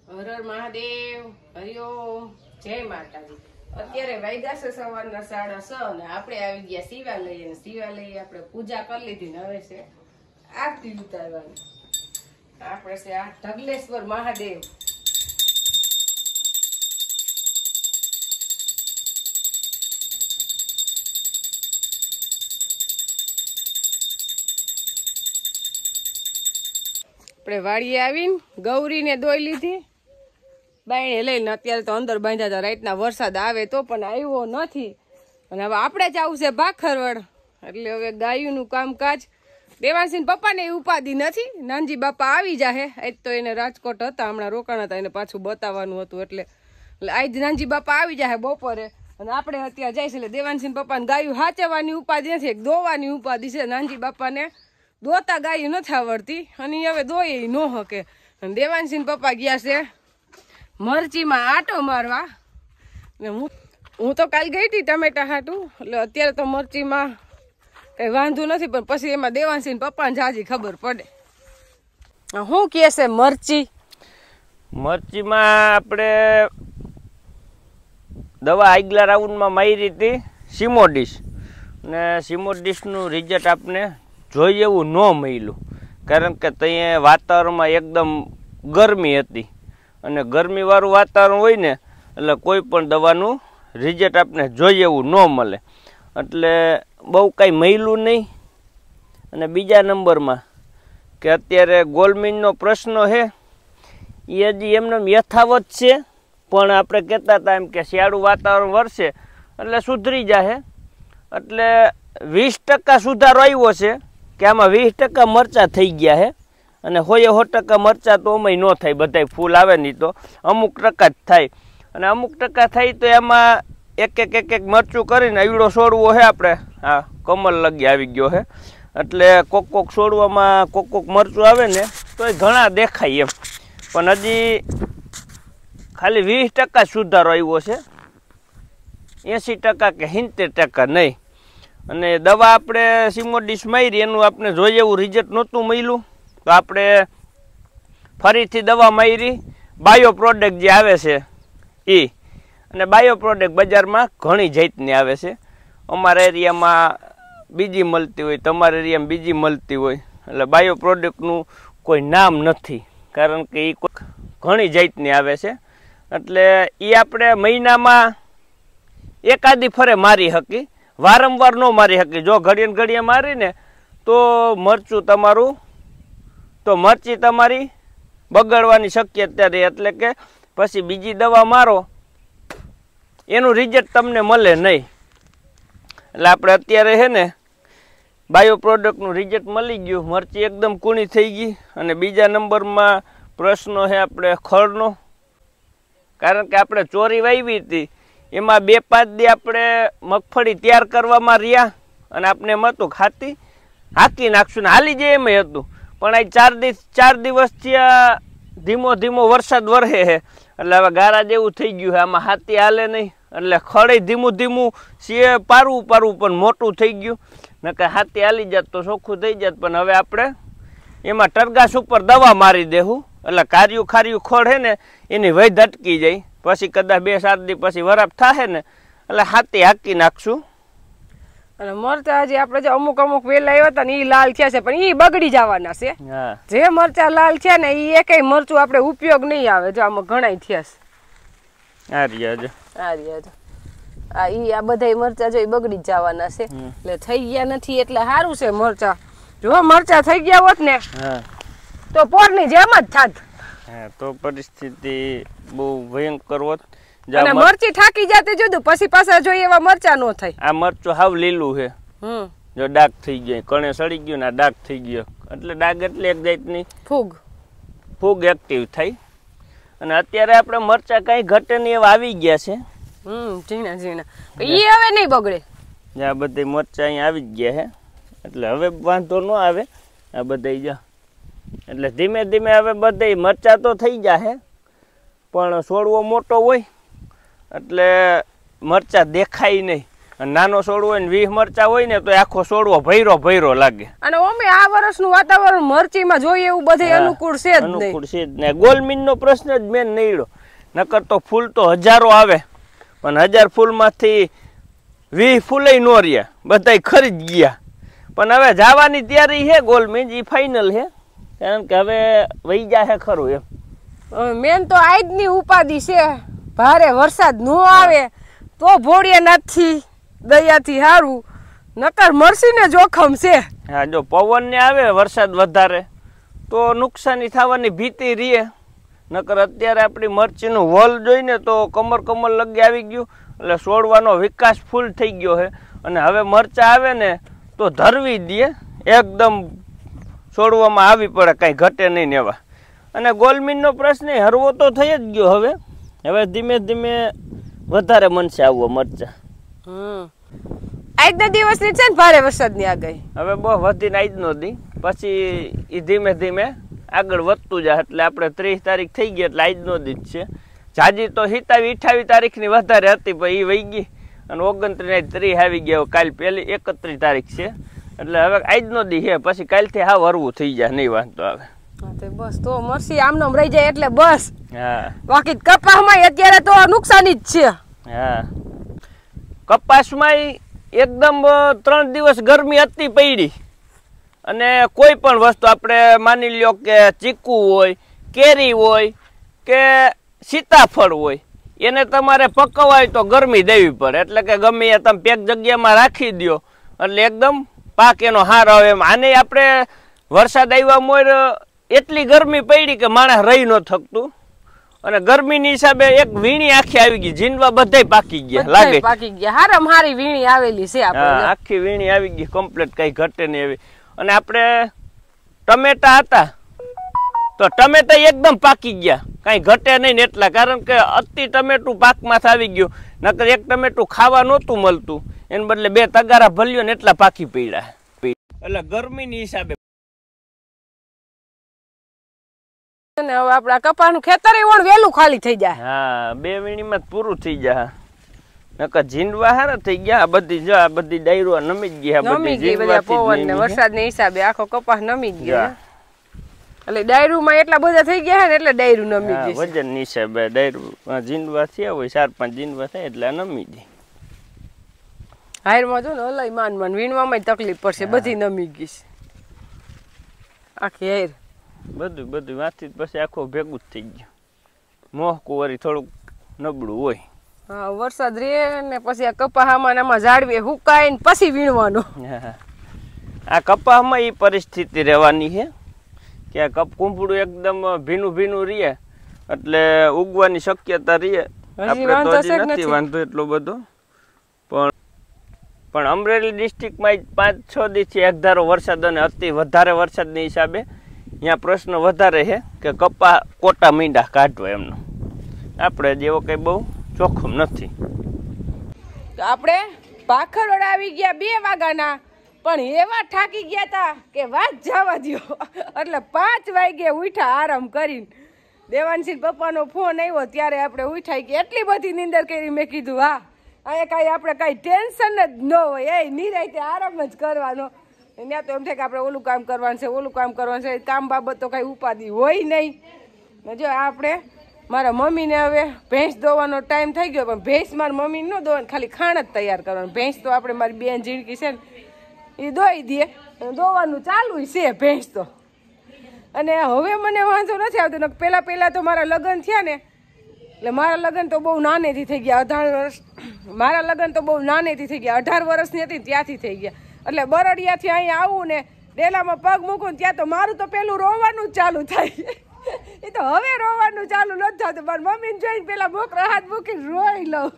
હર હર મહાદેવ, હરિઓમ, જય માતાજી। અત્યારે વાગ્યા છે સવારના 6:30 અને આપણે આવી ગયા શિવાલય અને શિવાલય આપણે પૂજા કરી લીધી ને હવે છે આરતી ઉતારવાની। આપણે છે આ ઢગલેશ્વર મહાદેવ। આપણે વાડીએ આવીને ગૌરીને દોઈ લીધી, બાયણે લઈને અત્યારે તો અંદર બાંધ્યા હતા। રાતના વરસાદ આવે તો પણ આવ્યો નથી અને હવે આપણે જ આવું છે ભાખરવડ, એટલે હવે ગાયુંનું કામકાજ દેવાંશીન પપ્પાને ઉપાધિ નથી। નાનજી બાપા આવી જાહે, આજ તો એને રાજકોટ હતા, હમણાં રોકાણ હતા, એને પાછું બતાવવાનું હતું એટલે આજ નાનજી બાપા આવી જાહે બપોરે અને આપણે અત્યારે જાય છે। એટલે દેવાંશીન પપ્પાને ગાયું હાચવવાની ઉપાધિ નથી, એક દોવાની ઉપાધિ છે। નાનજી બાપાને દોતા ગાયું નથી આવડતી અને હવે દોય ન હકે। અને દેવાંશીન પપ્પા ગયા છે મરચીમાં આટો મારવા ને હું તો કાલ ગઈ હતી ટમેટા હાટું, એટલે અત્યારે તો મરચીમાં કઈ વાંધો નથી, પણ પછી એમાં દેવાંશીન પપ્પાને જાજી ખબર પડે। શું કહે છે મરચીમાં આપણે દવા આગલા રાઉન્ડમાં મારી હતી સિમોડિસ, ને સિમોડિસનું રિઝલ્ટ આપણે જોઈએ એવું ન મળ્યું, કારણ કે ત્યાં વાતાવરણમાં એકદમ ગરમી હતી અને ગરમીવાળું વાતાવરણ હોય ને એટલે કોઈ પણ દવાનું રિઝલ્ટ આપણે જોઈએ એવું ન મળે, એટલે બહુ કાંઈ મળ્યું નહીં। અને બીજા નંબરમાં કે અત્યારે ગોલમીનનો પ્રશ્ન છે એ હજી એમને યથાવત છે, પણ આપણે કહેતા હતા એમ કે શિયાળું વાતાવરણ વરસે એટલે સુધરી જશે, એટલે 20% સુધારો આવ્યો છે કે આમાં 20% મરચાં થઈ ગયા છે અને 100% મરચાં તો અમે ન થાય, બધાય ફૂલ આવે નહીં તો અમુક ટકા જ થાય, અને અમુક ટકા થાય તો એમાં એક એક મરચું કરીને અવળો છોડવો છે આપણે આ કમલ લગી આવી ગયો છે, એટલે કોક છોડવામાં કોક મરચું આવે ને તો એ ઘણા દેખાય એમ, પણ હજી ખાલી 20% સુધારો આવ્યો છે, 80% કે 70% નહીં। અને દવા આપણે સિમોડિસ મારી એનું આપણે જોઈએ એવું રિઝલ્ટ નહોતું મળ્યું, તો આપણે ફરીથી દવા મારી બાયો પ્રોડક્ટ જે આવે છે એ, અને બાયો પ્રોડક્ટ બજારમાં ઘણી જાતની આવે છે, અમારા એરિયામાં બીજી મળતી હોય, તમારા એરિયામાં બીજી મળતી હોય, એટલે બાયો પ્રોડક્ટનું કોઈ નામ નથી, કારણ કે એ ઘણી જાતની આવે છે, એટલે એ આપણે મહિનામાં એકાદી ફરે મારી શકી, વારંવાર ન મારી શકી। જો ઘડીએ ઘડીએ મારીને તો મરચી તમારી બગડવાની શક્યતા રહે, એટલે કે પછી બીજી દવા મારો એનું રિઝલ્ટ તમને મળે નહીં। એટલે આપણે અત્યારે છે ને બાયો પ્રોડક્ટનું રિઝલ્ટ મળી ગયું, મરચી એકદમ કૂણી થઈ ગઈ। અને બીજા નંબરમાં પ્રશ્ન છે આપણે ખળનો, કારણ કે આપણે ચોરી વાવી હતી એમાં 2-5 દી આપણે મગફળી તૈયાર કરવામાં રહ્યા અને આપણે એમ હતું ખાતી હાકી નાખશું ને હાલી જાય એમ હતું, પણ આ 4 દિવસથી આ ધીમો વરસાદ વરસે છે એટલે હવે ગારા જેવું થઈ ગયું છે, આમાં હાથી હાલે નહીં, એટલે ખડે ધીમું છે પારવું પણ મોટું થઈ ગયું, નકર હાથી હાલી જાત તો ચોખ્ખું થઈ જાત, પણ હવે આપણે એમાં ટરગાસ ઉપર દવા મારી દેવું, એટલે ખાર્યું ખડ છે ને એની વૈધ અટકી જાય, પછી કદાચ 2-4 દી પછી વરાપ થાય ને એટલે હાથી હાકી નાખશું। અને મરચા હજી આપણે જે અમુક વેલા આવ્યા હતા ને એ લાલ થયા છે, પણ એ બગડી જવાના છે। જે મરચા લાલ છે ને એ એકેય મરચું આપણે ઉપયોગ નહીં આવે, જો આમાં ઘણા થયા છે, આ બધા મરચા જો બગડી જવાના છે, એટલે થઈ ગયા નથી, એટલે સારું છે મરચા। જો મરચા થઈ ગયા હોત ને તો પોરની જેમ જ થાત, તો પરિસ્થિતિ બહુ ભયંકર હોત, અને મરચી થાકી જાતે જોદું પછી પાછા જોઈએ એવા મરચા નો થાય। આ મરચું હાવ લીલું છે, જો ડાઘ થઈ ગયો, કણે સડી ગયું ને ડાઘ થઈ ગયો, એટલે ડાઘ એટલે એક જાતની ફૂગ એક્ટિવ થાય, અને અત્યારે આપણે મરચા કઈ ઘટે નહીં એવા આવી ગયા છે, ઝીણા એ હવે નહીં બગડે, આ બધા મરચા અહીંયા આવી જ ગયા છે, એટલે હવે વાંધો ન આવે આ બધા જા, એટલે ધીમે હવે બધા મરચા તો થઈ જશે, પણ છોડવો મોટો હોય એટલે મરચા દેખાય નહીં, નાનો છોડવો હોય ને 20 મરચા હોય ને તો આખો છોડવો ભૈરો ભૈરો લાગે. અને ઓમે આ વર્ષનું વાતાવરણ મરચીમાં જોઈએ એવું બધે અનુકૂળ છે જ નહીં. અનુકૂળ છે જ નહીં. ગોલમીનનો પ્રશ્ન જ મેન નહીડો. નકર તો ફૂલ તો હજારો આવે પણ 1000 ફૂલમાંથી 20 ફૂલેય નો રહ્યા, બધાય ખરી ગયા. પણ હવે જવાની તૈયારી છે ગોલમીન, એ ફાઇનલ છે કારણ કે હવે વહી જાય ખરું એમ. મેન તો આજની ઉપાધિ છે, ભારે વરસાદ નો આવે તો ભોળિયાનાથથી દયાથી સારું, નકર મરસીને જોખમ છે. હા, જો પવન ને આવે વરસાદ વધારે તો નુકસાની થવાની ભીતિ રહે. નકર અત્યારે આપણી મરચીનું વલ જોઈને તો કમર લગી આવી ગયું, એટલે છોડવાનો વિકાસ ફૂલ થઈ ગયો છે. અને હવે મરચા આવે ને તો ધરવી દે, એકદમ છોડવામાં આવી પડે, કાંઈ ઘટે નહીં ને એવા. અને ગોલમીનનો પ્રશ્ન હરવો તો થઈ જ ગયો. હવે ધીમે ધીમે વધારે મનશે આવવો મરચા. આજના દિવસની છે ને ભારે વરસાદની આગાહી. હવે બહુ વધીને આજનો દી, પછી એ ધીમે ધીમે આગળ વધતું જાય. એટલે આપણે 30 તારીખ થઈ ગઈ એટલે આજનો દી જ છે. જાજી તો 27-28 તારીખની વધારે હતી પણ એ વહી ગઈ અને 29 30 આવી ગયા. કાલ પહેલી 31 તારીખ છે એટલે હવે આજનો દી છે, પછી કાલથી હા વરવું થઈ જાય, નહીં વાંધો આવે. બસ તો મરસી આમનો રહી જાય એટલે બસ. હા, બાકી કપાસમાં અત્યારે તો નુકસાની જ છે. હા, કપાસમાં એકદમ 3 દિવસ ગરમી અતિ પડી અને કોઈ પણ વસ્તુ આપણે માની લ્યો કે ચીકુ હોય, કેરી હોય કે સીતાફળ હોય, એને તમારે પકવાય તો ગરમી દેવી પડે. એટલે કે ગમે એ તમે પેક જગ્યામાં રાખી દો એટલે એકદમ પાક એનો હાર આવે એમ. આને આપણે વરસાદ આવ્યા મોર એટલી ગરમી પડી કે માણસ રહી ન થકતું અને ગરમીની હિસાબે એક વીણી આખી આવી ગઈ, જીનવા બધાય પાકી ગયા લાગે, પાકી ગયા. હારામ હારી વીણી આવેલી છે આપણે, આખી વીણી આવી ગઈ કમ્પ્લીટ, કઈ ઘટે નહીં એવી. અને આપણે ટમેટા હતા તો ટમેટા એકદમ પાકી ગયા, કઈ ઘટે નહીં એટલા, કારણ કે અતિ ટમેટું પાકમાં આવી ગયું. નકર એક ટમેટું ખાવા નહોતું મળતું, એને બદલે 2 તગારા ભલ્યો ને એટલા પાકી પડ્યા. એટલે ગરમીની હિસાબે હવે આપડા કપાસનું ખેતર વેલું ખાલી થઈ જાય. હા, 2 વીણીમાં પૂરું થઈ જાય. નકર જીંડવા હારા થઈ ગયા. આ બધી જો આ બધી ડાયરો નમી જ ગયા, નમી ગઈ બધા પવન ને વરસાદ ને હિસાબે આખો કપાસ નમી જ ગયો. એટલે ડાયરું માં એટલા બધા થઈ ગયા ને એટલે ડાયરું નમી ગઈ. વજન ની હિસાબે ડાયરું જીંડવા થયા હોય 4-5 જીંડવા થાય એટલે નમી જાય. હાયર માં જો ને અલય માન વીણવામાં તકલીફ પડશે, બધી નમી ગઈ આખી હાયર. બધું વાંચી પછી આખો ભેગું જ થઈ ગયું. મોહકું વળી થોડુંક નબળું હોય. હા, વરસાદ રે ને પછી આ કપાસમાં આમાં ઝાડવે હુકાય ને પછી વીણવાનો. આ કપાસમાં એ પરિસ્થિતિ રહેવાની છે કે આ કુંભળું એકદમ ભીનું રહે એટલે ઉગવાની શક્યતા રહે. આપણે તો હજી નથી વાંધો એટલો બધો, પણ અમરેલી ડિસ્ટ્રિક્ટમાં 5-6 દિવસથી એકધારો વરસાદ અને અતિ વધારે વરસાદની હિસાબે અહીંયા પ્રશ્ન વધારે છે કે કપા કોટા મીંડા કાઢવા એમનો. આપણે જેવો કઈ બહુ જોખમ નથી. આપણે ભાખરવડ આવી ગયા 2 વાગ્યાના, પણ એવા થાકી ગયા તા કે વાત જવા દ્યો. એટલે 5 વાગે ઉઠ્યા આરામ કરીને. દેવાંશી પપ્પાનો ફોન આવ્યો ત્યારે આપણે ઉઠાઈ ગયા. એટલી બધી નીંદર કરી, મેં કીધું હા અહીંયા કાંઈ આપણે કાંઈ ટેન્શન જ ન હોય, એ નિરાંતે આરામ જ કરવાનો. ત્યાં તો એમ થાય કે આપણે ઓલું કામ કરવાનું છે, કામ બાબત તો કાંઈ ઉપાધિ હોય નહીં. જો આપણે મારા મમ્મીને હવે ભેંસ દોવાનો ટાઈમ થઈ ગયો, પણ ભેંસ મારા મમ્મીને ન દોવાની, ખાલી ખાણ જ તૈયાર કરવાનું. ભેંસ તો આપણે મારી બેન ઝીણકી છે ને એ દોઈ દે, દોવાનું ચાલુ છે ભેંસ તો. અને હવે મને વાંધો નથી આવતો. પહેલાં તો મારા લગ્ન થયા ને એટલે મારા લગ્ન તો બહુ નાનેથી થઈ ગયા, 18 વર્ષ. મારા લગ્ન તો બહુ નાનેથી થઈ ગયા, 18 વર્ષની હતી ત્યાંથી થઈ ગયા. એટલે બરડિયાથી અહીંયા આવું ને ડેલામાં પગ મૂકું ને ત્યાં તો મારું તો પેલું રોવાનું જ ચાલુ થાય. એ તો હવે રોવાનું ચાલુ નથી થતું. મારી મમ્મીને જોઈને પેલા મોકરો હાથ મૂકીને રોઈ લઉં,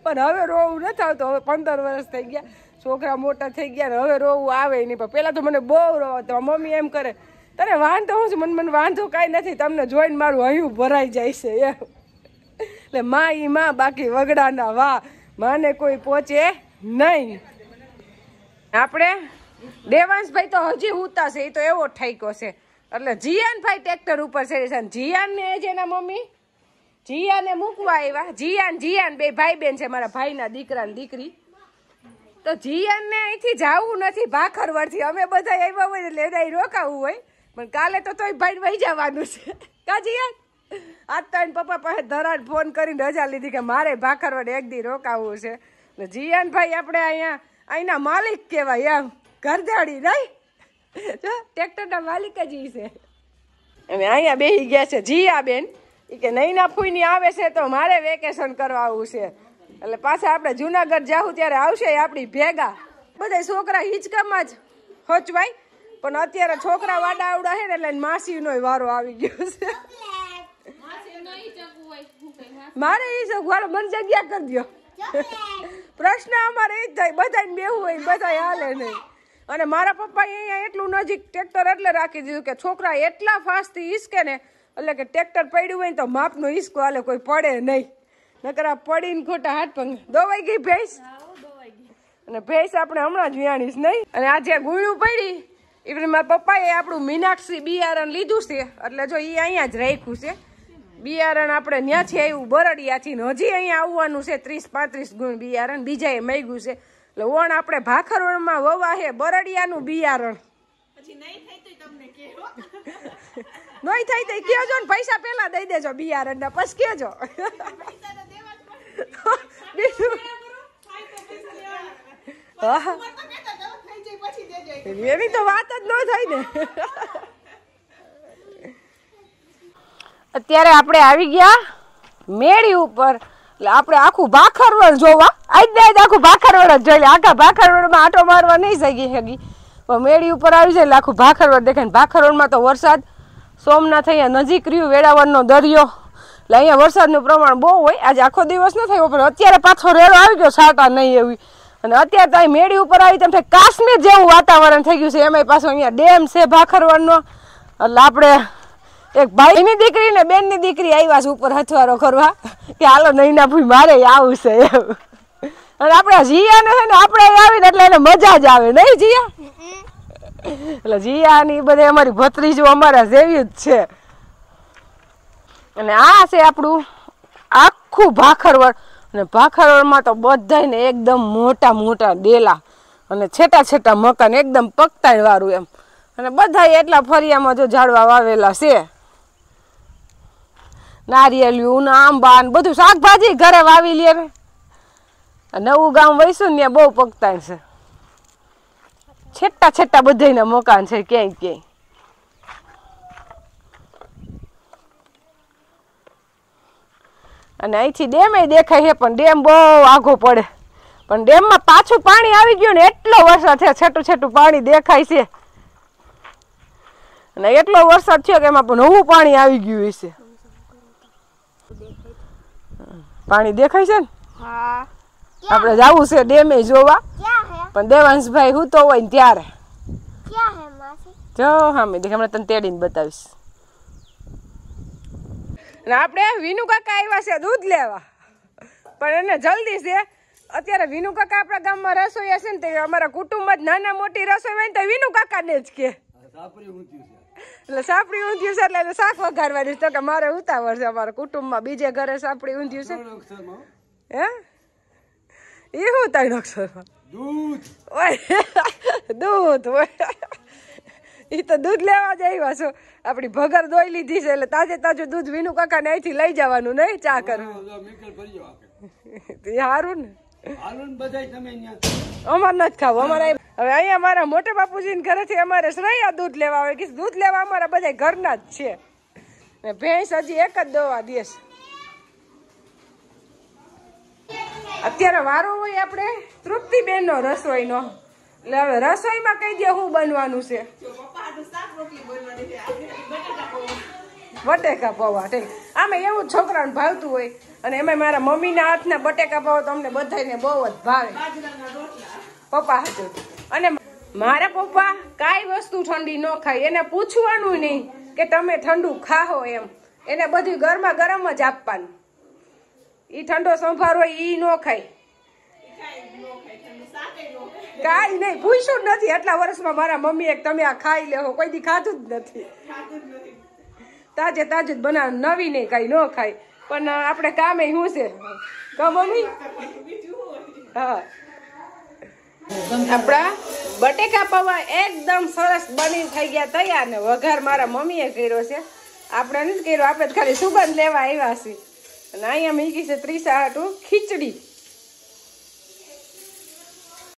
પણ હવે રોવું નથી આવતું. હવે 15 વર્ષ થઈ ગયા, છોકરા મોટા થઈ ગયા ને હવે રોવું આવે નહીં. પણ પહેલાં તો મને બહુ રોવાતો. મમ્મી એમ કરે તને વાંધો શું છે? મને વાંધો કાંઈ નથી, તમને જોઈને મારું હૈયું ભરાઈ જાય છે એમ. એટલે માં બાકી વગડાના વાહ, માને કોઈ પહોંચે નહીં. આપણે દેવાંશભાઈ તો હજી હુતા છે, એ તો એવો ઠાઈકો છે. એટલે જીયાનભાઈ ટ્રેક્ટર ઉપર છે. જીયાનને જેના મમ્મી જીયાને મૂકવા આવ્યા. જીયાન 2 ભાઈ બેન છે, મારા ભાઈના દીકરા ને દીકરી. તો જીયાને અહીંથી જવું નથી ભાખરવડથી, અમે બધા આવ્યા હોય એટલે એને રોકાવું હોય, પણ કાલે તો તોય ભાઈ વહી જવાનું છે કા જીયાન? આજ તો એને પપ્પા પાસે ધરાડ ફોન કરીને રજા લીધી કે મારે ભાખરવડ એક દી રોકાવું છે. જીયાન ભાઈ આપણે અહીંના માલિક કહેવાય, એમ ઘરદાડી નહીં, ટ્રેક્ટરના માલિક જ છે. અમે અહીંયા બેસી ગયા છે જીયા બેન, એ કે નૈના ફૂઈની આવે છે તો મારે વેકેશન કરવા આવવું છે, એટલે પાછા આપણે જુનાગઢ જાવું ત્યારે આવશે આપણી ભેગા. બધા છોકરા હિંચકામાં જ હોચવાય, પણ અત્યારે છોકરા વાડા આવડા છે ને એટલે માસીનો વારો આવી ગયો છે. મારે એ સગવાળો મને જગ્યા કરી દો. પ્રશ્ન અમારે એ જ થાય, બધાને બેહવું હોય બધા હાલે નહીં. અને મારા પપ્પાએ અહીંયા એટલું નજીક ટ્રેક્ટર એટલે રાખી દીધું કે છોકરા એટલા ફાસ્ટથી હિસકે ને, એટલે કે ટ્રેક્ટર પડ્યું હોય ને તો માપનો હિસકો હાલે, કોઈ પડે નહીં, નકર આ પડીને ખોટા હાથ પગ. દોવાઈ ગઈ ભેંસ, અને ભેંસ આપણે હમણાં જ વ્યાણીશ નહીં. અને આ જે ગુણ્યું પડી એ મારા પપ્પાએ આપણું મીનાક્ષી બિયારણ લીધું છે, એટલે જો એ અહીંયા જ રાખ્યું છે બિયારણ. આપણે ત્યાંથી આવ્યું બરડિયાથી, હજી અહીંયા આવવાનું છે 30-35 ગુણ બિયારણ બીજાએ માગ્યું છે. એટલે ઓણ આપણે ભાખરવડમાં વવા છે બરડિયાનું બિયારણ. નહીં થાય તો કહેજો ને, પૈસા પેલા દઈ દેજો બિયારણ ના, પછી કહેજો. એની તો વાત જ ન થાય ને. અત્યારે આપણે આવી ગયા મેળી ઉપર, એટલે આપણે આખું ભાખરવડ જોવા આજ આખું ભાખરવડ જ જોઈ લે. આખા ભાખરવડમાં આટો મારવા નહીં જઈ શકી, પણ મેળી ઉપર આવી જાય એટલે આખું ભાખરવડ દેખાય. ભાખરવડમાં તો વરસાદ સોમનાથ અહીંયા નજીક રહ્યું, વેળાવળનો દરિયો, એટલે અહીંયા વરસાદનું પ્રમાણ બહુ હોય. આજે આખો દિવસ ન થયો, પણ અત્યારે પાછો રેડો આવી ગયો, છાંટા નહીં એવી. અને અત્યારે તો અહીં મેળી ઉપર આવી તેમ થાય કાશ્મીર જેવું વાતાવરણ થઈ ગયું છે. એમાંય પાછો અહીંયા ડેમ છે ભાખરવડનો, એટલે આપણે એક ભાઈની દીકરી ને બેનની દીકરી આવ્યા છે ઉપર હથવારો કરવા કે હાલો નૈના ભૂઈ મારે આવું છે એમ. અને આપણે જીયાને છે ને આપણે આવીને એટલે એને મજા જ આવે નહીં જીયા? એટલે જીયા ની બધે અમારી ભત્રીજો અમારા જેવી જ છે. અને આ છે આપણું આખું ભાખરવડ, અને ભાખરવડમાં તો બધાને એકદમ મોટા મોટા ડેલા અને છેટા છેટા મકાન એકદમ પગતાણ વાળું એમ. અને બધા એટલા ફરિયામાં જો ઝાડવા વાવેલા છે, નારિયેળિયું ને આંબા ને બધું શાકભાજી ઘરે વાવી લે ને. નવું ગામ વહીશું ને બહુ પગતાણ છે, છેટા છેટા બધાના મકાન છે ક્યાંય ક્યાંય. અને અહીંથી ડેમે દેખાય છે, પણ ડેમ બહુ આઘો પડે. પણ ડેમમાં પાછું પાણી આવી ગયું ને, એટલો વરસાદ છે, છેટું છેટું પાણી દેખાય છે. અને એટલો વરસાદ થયો કે એમાં પણ નવું પાણી આવી ગયું છે. પાણી દેખાય છે ને? આપણે જવું છે ડેમે જોવા, પણ દેવાંશભાઈ હું તો હોય ને ત્યારે જો હા મેં હમણાં તને તેડીને બતાવીશ. અને આપણે વિનુ કાકા આવ્યા છે દૂધ લેવા, પણ એને જલ્દી છે. અત્યારે વિનુ કાકા આપણા ગામમાં રસોઈ હશે ને, તે અમારા કુટુંબમાં જ નાના મોટી રસોઈ હોય ને તો વિનુ કાકાને જ કે, એટલે સાપડી ઊંધિયું છે એટલે શાક વઘારવાની તો કે મારે ઉતાવળ છે. અમારા કુટુંબમાં બીજે ઘરે સાપડી ઊંધિયું છે. હે એ શું 3 અક્ષરમાં? દૂધ હોય. એ તો દૂધ લેવા જ આવ્યા છો. આપણી ભગર દોઈ લીધી છે, એટલે તાજે તાજું દૂધ વિનુ કાકાને અહીંથી લઈ જવાનું નહીં ચા કરવું. સારું ને, અમારે નથી ખાવું. અમારે હવે અહીંયા મારા મોટા બાપુજીને ઘરેથી અમારે શ્રેયા દૂધ લેવા આવે કે દૂધ લેવા અમારા બધા ઘરના જ છે. ને ભેંસ હજી એક જ દોવા દેશ. અત્યારે વારો હોય આપણે તૃપ્તિબેનનો રસોઈનો, એટલે હવે રસોઈમાં કહી દે શું બનવાનું છે. બટેકા પૌવા. ઠીક, આમાં એવું જ છોકરાને ભાવતું હોય. અને એમાં મારા મમ્મીના હાથના બટેકા પૌવા તો અમને બધાને બહુ જ ભાવે. પપ્પા હતું. અને મારા પપ્પા કાંઈ વસ્તુ ઠંડી ન ખાય, એને પૂછવાનું નહીં કે તમે ઠંડુ ખાઓ એમ. એને બધું ગરમા ગરમ જ આપવાનું. ઈ ઠંડો સંભાર હોય ઈ ન ખાય, કાંઈ નહીં. પૂછ્યું જ નથી આટલા વર્ષમાં મારા મમ્મી એક તમે આ ખાઈ લેવો, કોઈ દી ખાધું જ નથી. તાજે તાજું જ બનાવ, નવી નહીં કાંઈ ન ખાય. પણ આપણે કામે શું છે ક મમ્મી? હા આપણા બટેકા પૌવા એકદમ સરસ બની થઈ ગયા તૈયાર ને વઘાર મારા મમ્મીએ કર્યો છે. આપણે નથી કર્યો, આપણે ખાલી સુગંધ લેવા આવ્યા છીએ. અને અહીંયા મૂકી છે ત્રીસા હાટું ખીચડી.